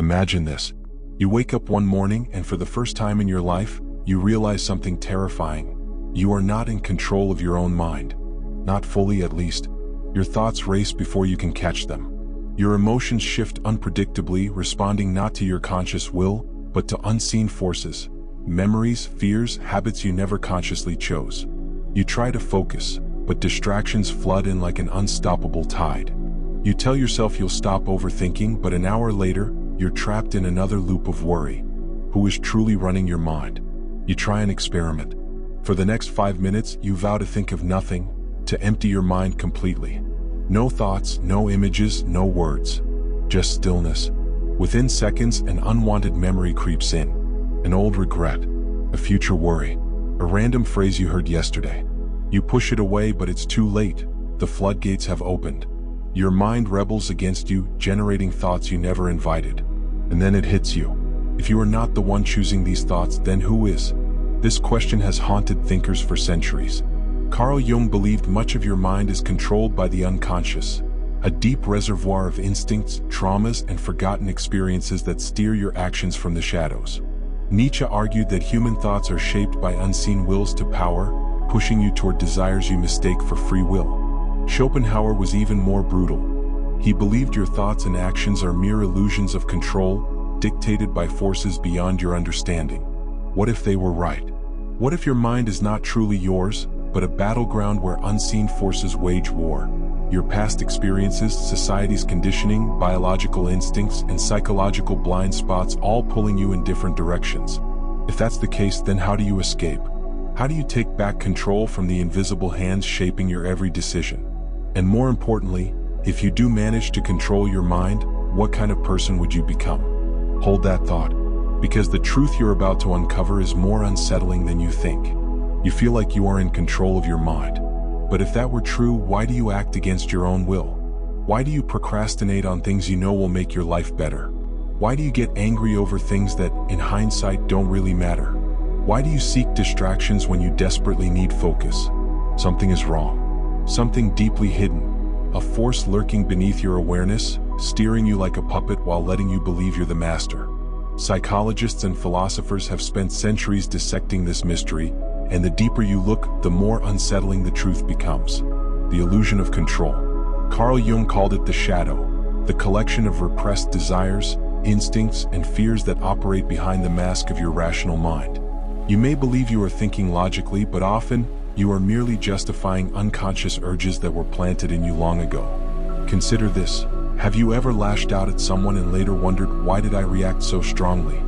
Imagine this. You wake up one morning and for the first time in your life, you realize something terrifying. You are not in control of your own mind. Not fully, at least. Your thoughts race before you can catch them. Your emotions shift unpredictably, responding not to your conscious will, but to unseen forces. Memories, fears, habits you never consciously chose. You try to focus, but distractions flood in like an unstoppable tide. You tell yourself you'll stop overthinking, but an hour later, you're trapped in another loop of worry. Who is truly running your mind? You try an experiment. For the next 5 minutes, you vow to think of nothing, to empty your mind completely. No thoughts, no images, no words. Just stillness. Within seconds, an unwanted memory creeps in. An old regret. A future worry. A random phrase you heard yesterday. You push it away, but it's too late. The floodgates have opened. Your mind rebels against you, generating thoughts you never invited. And then it hits you. If you are not the one choosing these thoughts, then who is? This question has haunted thinkers for centuries. Carl Jung believed much of your mind is controlled by the unconscious, a deep reservoir of instincts, traumas, and forgotten experiences that steer your actions from the shadows. Nietzsche argued that human thoughts are shaped by unseen wills to power, pushing you toward desires you mistake for free will. Schopenhauer was even more brutal. He believed your thoughts and actions are mere illusions of control, dictated by forces beyond your understanding. What if they were right? What if your mind is not truly yours, but a battleground where unseen forces wage war? Your past experiences, society's conditioning, biological instincts, and psychological blind spots all pulling you in different directions. If that's the case, then how do you escape? How do you take back control from the invisible hands shaping your every decision? And more importantly, if you do manage to control your mind, what kind of person would you become? Hold that thought, because the truth you're about to uncover is more unsettling than you think. You feel like you are in control of your mind. But if that were true, why do you act against your own will? Why do you procrastinate on things you know will make your life better? Why do you get angry over things that, in hindsight, don't really matter? Why do you seek distractions when you desperately need focus? Something is wrong. Something deeply hidden. A force lurking beneath your awareness, steering you like a puppet while letting you believe you're the master. Psychologists and philosophers have spent centuries dissecting this mystery, and the deeper you look, the more unsettling the truth becomes. The illusion of control. Carl Jung called it the shadow, the collection of repressed desires, instincts, and fears that operate behind the mask of your rational mind. You may believe you are thinking logically, but often, you are merely justifying unconscious urges that were planted in you long ago. Consider this. Have you ever lashed out at someone and later wondered, why did I react so strongly?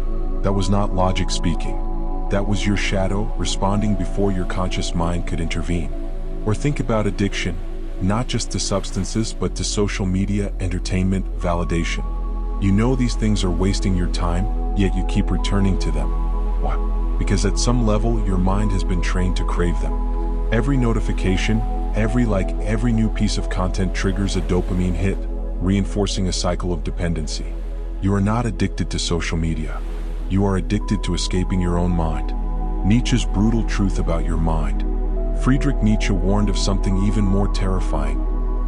That was not logic speaking. That was your shadow responding before your conscious mind could intervene. Or think about addiction, not just to substances but to social media, entertainment, validation. You know these things are wasting your time, yet you keep returning to them. Why? Because at some level your mind has been trained to crave them. Every notification, every like, every new piece of content triggers a dopamine hit, reinforcing a cycle of dependency. You are not addicted to social media. You are addicted to escaping your own mind. Nietzsche's brutal truth about your mind. Friedrich Nietzsche warned of something even more terrifying.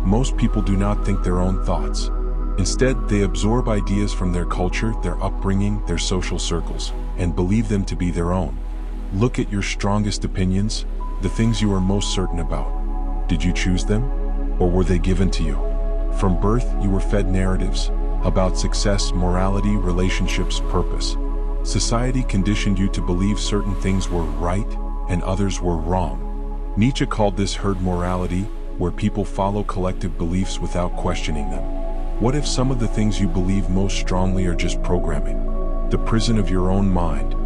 Most people do not think their own thoughts. Instead, they absorb ideas from their culture, their upbringing, their social circles, and believe them to be their own. Look at your strongest opinions, the things you are most certain about. Did you choose them, or were they given to you? From birth, you were fed narratives about success, morality, relationships, purpose. Society conditioned you to believe certain things were right and others were wrong. Nietzsche called this herd morality, where people follow collective beliefs without questioning them. What if some of the things you believe most strongly are just programming? The prison of your own mind.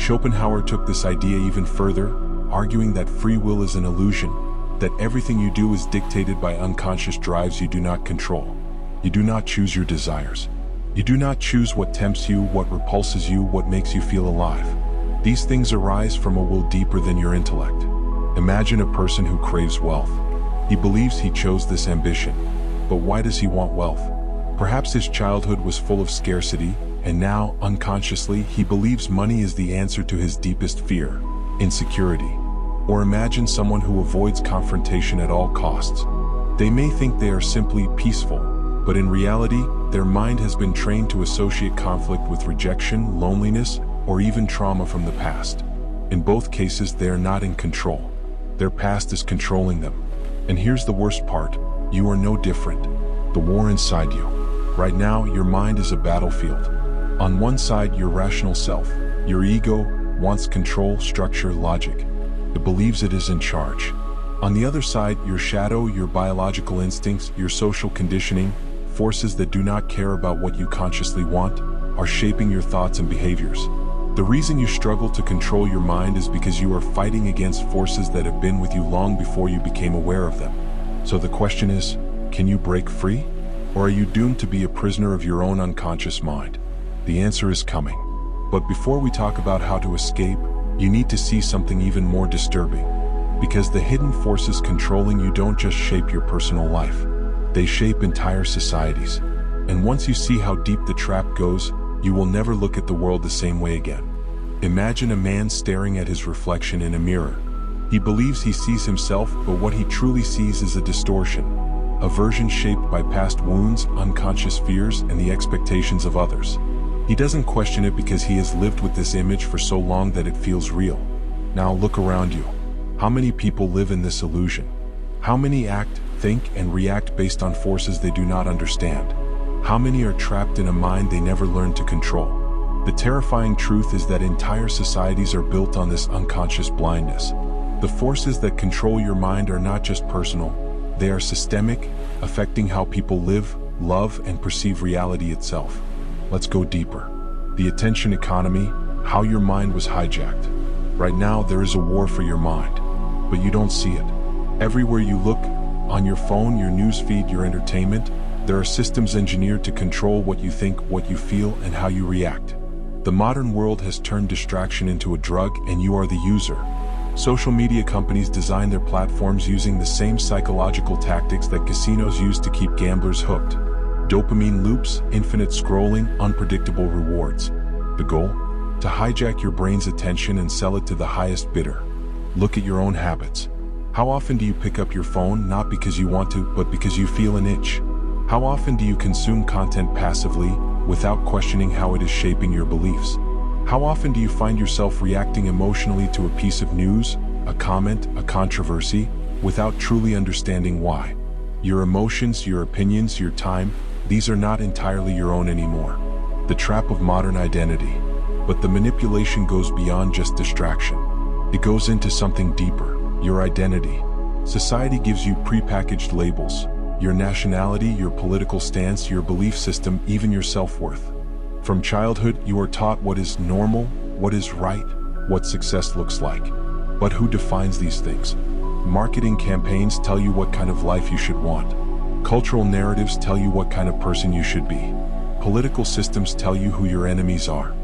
Schopenhauer took this idea even further, arguing that free will is an illusion, that everything you do is dictated by unconscious drives you do not control. You do not choose your desires. You do not choose what tempts you, what repulses you, what makes you feel alive. These things arise from a will deeper than your intellect. Imagine a person who craves wealth. He believes he chose this ambition. But why does he want wealth? Perhaps his childhood was full of scarcity, and now, unconsciously, he believes money is the answer to his deepest fear, insecurity. Or imagine someone who avoids confrontation at all costs. They may think they are simply peaceful, But in reality, their mind has been trained to associate conflict with rejection, loneliness, or even trauma from the past. In both cases, they are not in control. Their past is controlling them. And here's the worst part: you are no different. The war inside you. Right now, your mind is a battlefield. On one side, your rational self, your ego, wants control, structure, logic. It believes it is in charge. On the other side, your shadow, your biological instincts, your social conditioning, forces that do not care about what you consciously want, are shaping your thoughts and behaviors. The reason you struggle to control your mind is because you are fighting against forces that have been with you long before you became aware of them. So the question is, can you break free? Or are you doomed to be a prisoner of your own unconscious mind? The answer is coming. But before we talk about how to escape, you need to see something even more disturbing. Because the hidden forces controlling you don't just shape your personal life. They shape entire societies. And once you see how deep the trap goes, you will never look at the world the same way again. Imagine a man staring at his reflection in a mirror. He believes he sees himself, but what he truly sees is a distortion. A version shaped by past wounds, unconscious fears, and the expectations of others. He doesn't question it because he has lived with this image for so long that it feels real. Now look around you. How many people live in this illusion? How many act, think, and react based on forces they do not understand? How many are trapped in a mind they never learned to control? The terrifying truth is that entire societies are built on this unconscious blindness. The forces that control your mind are not just personal, they are systemic, affecting how people live, love, and perceive reality itself. Let's go deeper. The attention economy, how your mind was hijacked. Right now, there is a war for your mind, but you don't see it. Everywhere you look, on your phone, your news feed, your entertainment, there are systems engineered to control what you think, what you feel, and how you react. The modern world has turned distraction into a drug, and you are the user. Social media companies design their platforms using the same psychological tactics that casinos use to keep gamblers hooked. Dopamine loops, infinite scrolling, unpredictable rewards. The goal? To hijack your brain's attention and sell it to the highest bidder. Look at your own habits. How often do you pick up your phone not because you want to, but because you feel an itch? How often do you consume content passively, without questioning how it is shaping your beliefs? How often do you find yourself reacting emotionally to a piece of news, a comment, a controversy, without truly understanding why? Your emotions, your opinions, your time, these are not entirely your own anymore. The trap of modern identity. But the manipulation goes beyond just distraction. It goes into something deeper, your identity. Society gives you prepackaged labels. Your nationality, your political stance, your belief system, even your self-worth. From childhood, you are taught what is normal, what is right, what success looks like. But who defines these things? Marketing campaigns tell you what kind of life you should want. Cultural narratives tell you what kind of person you should be. Political systems tell you who your enemies are.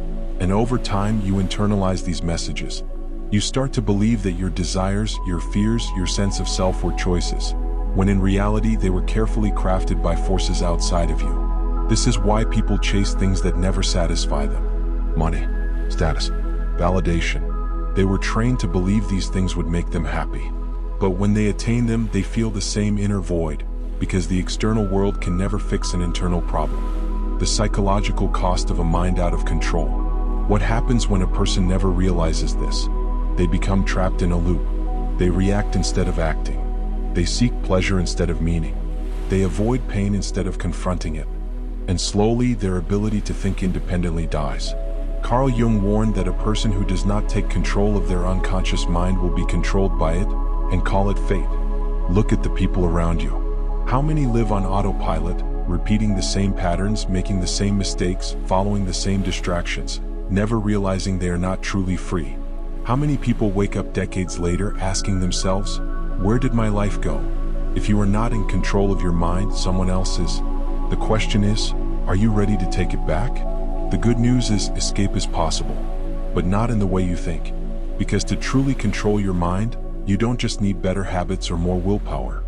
And over time, you internalize these messages. You start to believe that your desires, your fears, your sense of self were choices, when in reality they were carefully crafted by forces outside of you. This is why people chase things that never satisfy them. Money, status, validation. They were trained to believe these things would make them happy. But when they attain them, they feel the same inner void, because the external world can never fix an internal problem. The psychological cost of a mind out of control. What happens when a person never realizes this? They become trapped in a loop. They react instead of acting. They seek pleasure instead of meaning. They avoid pain instead of confronting it. And slowly, their ability to think independently dies. Carl Jung warned that a person who does not take control of their unconscious mind will be controlled by it, and call it fate. Look at the people around you. How many live on autopilot, repeating the same patterns, making the same mistakes, following the same distractions, never realizing they are not truly free? How many people wake up decades later asking themselves, where did my life go? If you are not in control of your mind, someone else is. The question is, are you ready to take it back? The good news is escape is possible, but not in the way you think. Because to truly control your mind, you don't just need better habits or more willpower.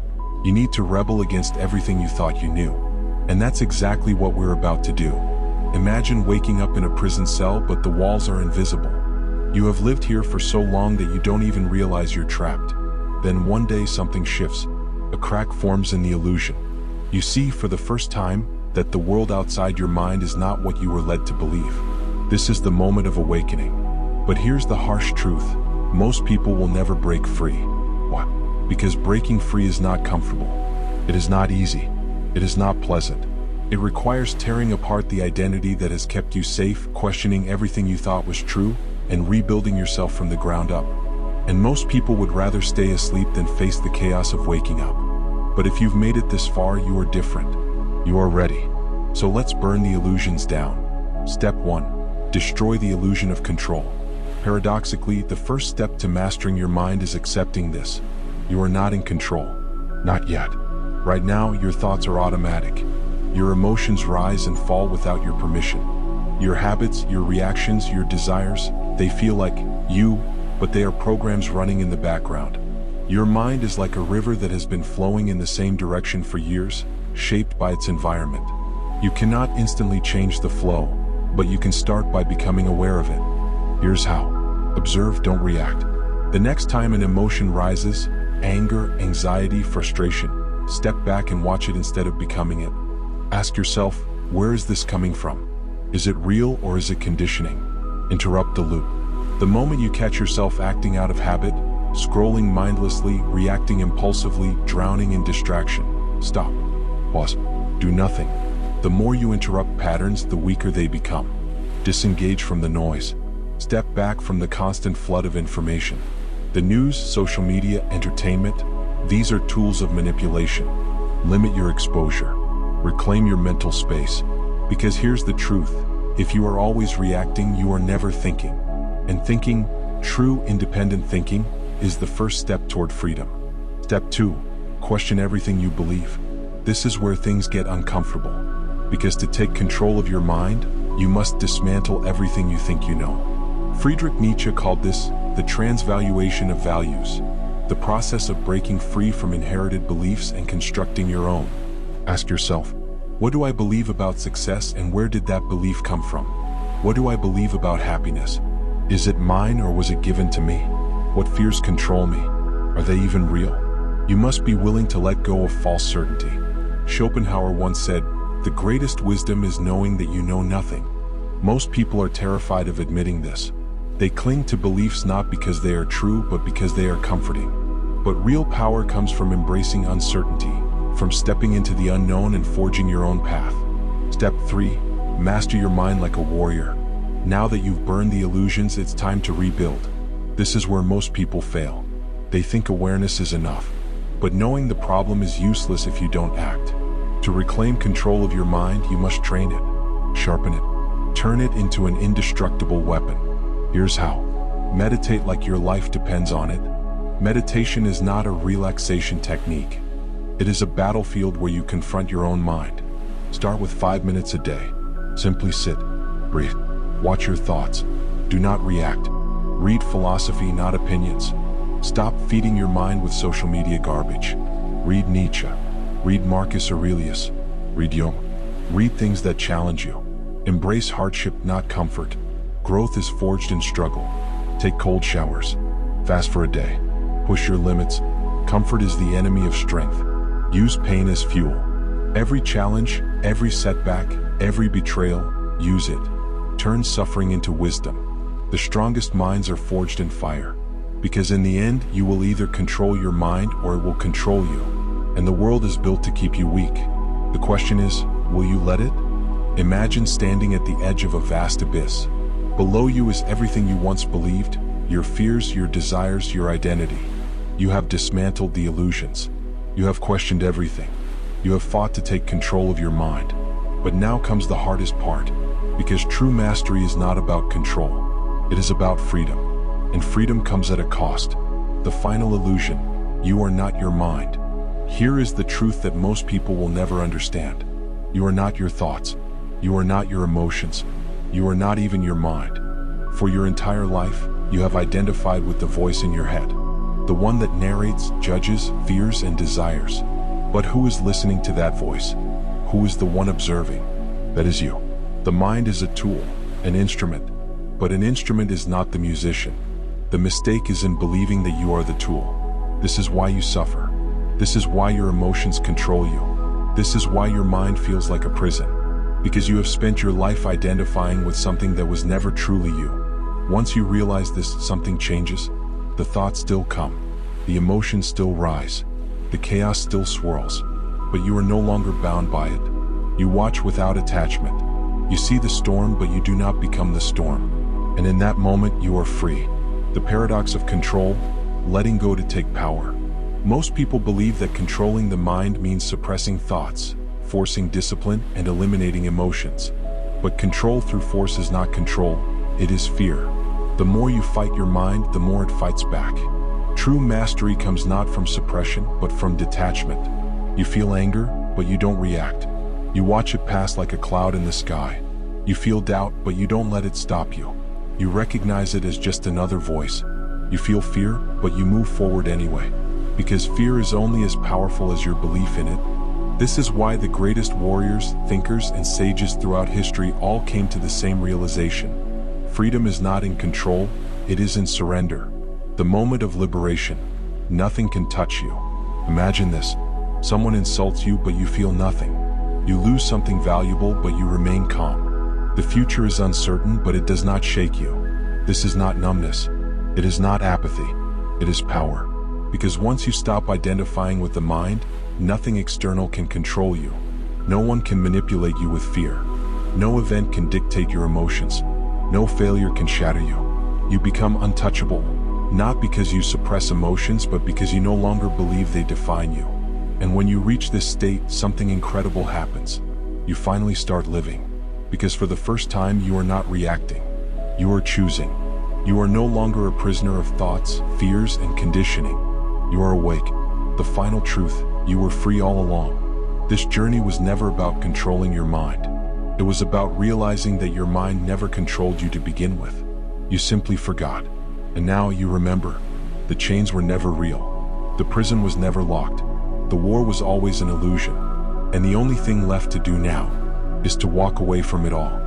You need to rebel against everything you thought you knew. And that's exactly what we're about to do. Imagine waking up in a prison cell, but the walls are invisible. You have lived here for so long that you don't even realize you're trapped. Then one day something shifts. A crack forms in the illusion. You see for the first time that the world outside your mind is not what you were led to believe. This is the moment of awakening. But here's the harsh truth. Most people will never break free. Why? Because breaking free is not comfortable. It is not easy. It is not pleasant. It requires tearing apart the identity that has kept you safe, questioning everything you thought was true, and rebuilding yourself from the ground up. And most people would rather stay asleep than face the chaos of waking up. But if you've made it this far, you are different. You are ready. So let's burn the illusions down. Step 1. Destroy the illusion of control. Paradoxically, the first step to mastering your mind is accepting this. You are not in control. Not yet. Right now, your thoughts are automatic. Your emotions rise and fall without your permission. Your habits, your reactions, your desires, they feel like you, but they are programs running in the background. Your mind is like a river that has been flowing in the same direction for years, shaped by its environment. You cannot instantly change the flow, but you can start by becoming aware of it. Here's how. Observe, don't react. The next time an emotion rises, anger, anxiety, frustration, step back and watch it instead of becoming it. Ask yourself, where is this coming from? Is it real or is it conditioning? Interrupt the loop. The moment you catch yourself acting out of habit, scrolling mindlessly, reacting impulsively, drowning in distraction, stop. Pause. Do nothing. The more you interrupt patterns, the weaker they become. Disengage from the noise. Step back from the constant flood of information. The news, social media, entertainment, these are tools of manipulation. Limit your exposure. Reclaim your mental space. Because here's the truth. If you are always reacting, you are never thinking. And thinking, true independent thinking, is the first step toward freedom. Step 2. Question everything you believe. This is where things get uncomfortable. Because to take control of your mind, you must dismantle everything you think you know. Friedrich Nietzsche called this the transvaluation of values, the process of breaking free from inherited beliefs and constructing your own. Ask yourself, what do I believe about success and where did that belief come from? What do I believe about happiness? Is it mine or was it given to me? What fears control me? Are they even real? You must be willing to let go of false certainty. Schopenhauer once said, the greatest wisdom is knowing that you know nothing. Most people are terrified of admitting this. They cling to beliefs not because they are true, but because they are comforting. But real power comes from embracing uncertainty, from stepping into the unknown and forging your own path. Step 3. Master your mind like a warrior. Now that you've burned the illusions, it's time to rebuild. This is where most people fail. They think awareness is enough. But knowing the problem is useless if you don't act. To reclaim control of your mind, you must train it, sharpen it, turn it into an indestructible weapon. Here's how. Meditate like your life depends on it. Meditation is not a relaxation technique. It is a battlefield where you confront your own mind. Start with 5 minutes a day. Simply sit, breathe, watch your thoughts. Do not react. Read philosophy, not opinions. Stop feeding your mind with social media garbage. Read Nietzsche. Read Marcus Aurelius. Read Jung. Read things that challenge you. Embrace hardship, not comfort. Growth is forged in struggle. Take cold showers. Fast for a day. Push your limits. Comfort is the enemy of strength. Use pain as fuel. Every challenge, every setback, every betrayal, use it. Turn suffering into wisdom. The strongest minds are forged in fire. Because in the end, you will either control your mind or it will control you. And the world is built to keep you weak. The question is, will you let it? Imagine standing at the edge of a vast abyss. Below you is everything you once believed, your fears, your desires, your identity. You have dismantled the illusions. You have questioned everything. You have fought to take control of your mind. But now comes the hardest part, because true mastery is not about control. It is about freedom. And freedom comes at a cost. The final illusion, you are not your mind. Here is the truth that most people will never understand. You are not your thoughts. You are not your emotions. You are not even your mind. For your entire life, you have identified with the voice in your head. The one that narrates, judges, fears, and desires. But who is listening to that voice? Who is the one observing? That is you. The mind is a tool, an instrument. But an instrument is not the musician. The mistake is in believing that you are the tool. This is why you suffer. This is why your emotions control you. This is why your mind feels like a prison. Because you have spent your life identifying with something that was never truly you. Once you realize this, something changes. The thoughts still come. The emotions still rise. The chaos still swirls. But you are no longer bound by it. You watch without attachment. You see the storm, but you do not become the storm. And in that moment, you are free. The paradox of control, letting go to take power. Most people believe that controlling the mind means suppressing thoughts, forcing discipline, and eliminating emotions. But control through force is not control, it is fear. The more you fight your mind, the more it fights back. True mastery comes not from suppression, but from detachment. You feel anger, but you don't react. You watch it pass like a cloud in the sky. You feel doubt, but you don't let it stop you. You recognize it as just another voice. You feel fear, but you move forward anyway. Because fear is only as powerful as your belief in it. This is why the greatest warriors, thinkers, and sages throughout history all came to the same realization. Freedom is not in control, it is in surrender. The moment of liberation. Nothing can touch you. Imagine this. Someone insults you, but you feel nothing. You lose something valuable, but you remain calm. The future is uncertain, but it does not shake you. This is not numbness. It is not apathy. It is power. Because once you stop identifying with the mind, nothing external can control you. No one can manipulate you with fear. No event can dictate your emotions. No failure can shatter you. You become untouchable, not because you suppress emotions, but because you no longer believe they define you. And when you reach this state, something incredible happens. You finally start living. Because for the first time, you are not reacting. You are choosing. You are no longer a prisoner of thoughts, fears, and conditioning. You are awake. The final truth, you were free all along. This journey was never about controlling your mind. It was about realizing that your mind never controlled you to begin with. You simply forgot. And now you remember. The chains were never real. The prison was never locked. The war was always an illusion. And the only thing left to do now is to walk away from it all.